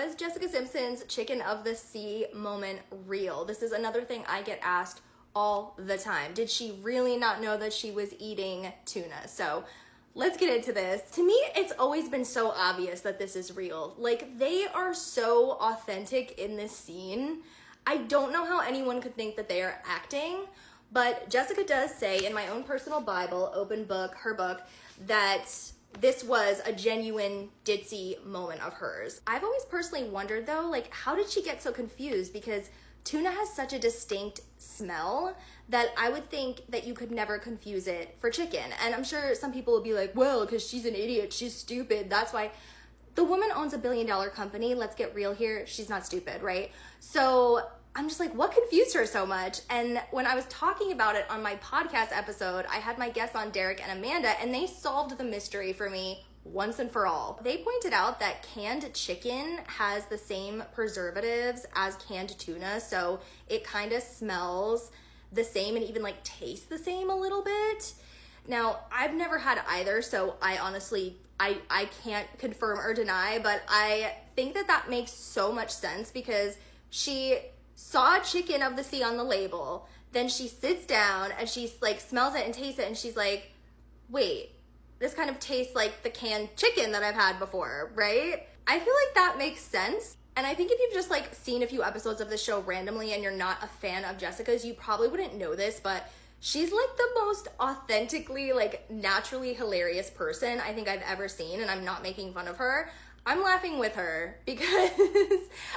Was Jessica Simpson's chicken of the sea moment real? This is another thing I get asked all the time. Did she really not know that she was eating tuna? So let's get into this. To me, it's always been so obvious that this is real. Like, they are so authentic in this scene. I don't know how anyone could think that they are acting, but Jessica does say in my own personal Bible, open book, her book, that this was a genuine ditzy moment of hers. I've always personally wondered though, like, how did she get so confused? Because tuna has such a distinct smell that I would think that you could never confuse it for chicken. And I'm sure some people will be like, well, because she's an idiot, she's stupid, that's why. The woman owns $1 billion company, let's get real here, she's not stupid, right? So I'm just like, what confused her so much? And when I was talking about it on my podcast episode, I had my guests on, Derek and Amanda, and they solved the mystery for me once and for all. They pointed out that canned chicken has the same preservatives as canned tuna, so it kind of smells the same and even like tastes the same a little bit. Now, I've never had either, so I honestly, I can't confirm or deny, but I think that that makes so much sense because she saw chicken of the sea on the label, then she sits down and she's like smells it and tastes it and she's like, wait, this kind of tastes like the canned chicken that I've had before, right? I feel like that makes sense. And I think if you've just like seen a few episodes of the show randomly and you're not a fan of Jessica's, you probably wouldn't know this, but she's like the most authentically, like naturally hilarious person I think I've ever seen, and I'm not making fun of her. I'm laughing with her because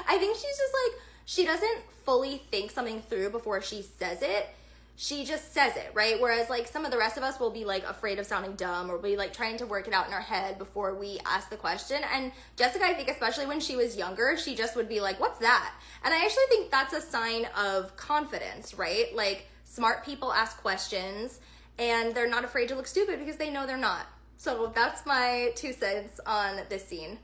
I think she's just like, she doesn't fully think something through before she says it. She just says it, right? Whereas like some of the rest of us will be like afraid of sounding dumb or be like trying to work it out in our head before we ask the question. And Jessica, I think especially when she was younger, she just would be like, what's that? And I actually think that's a sign of confidence, right? Like smart people ask questions and they're not afraid to look stupid because they know they're not. So that's my 2 cents on this scene.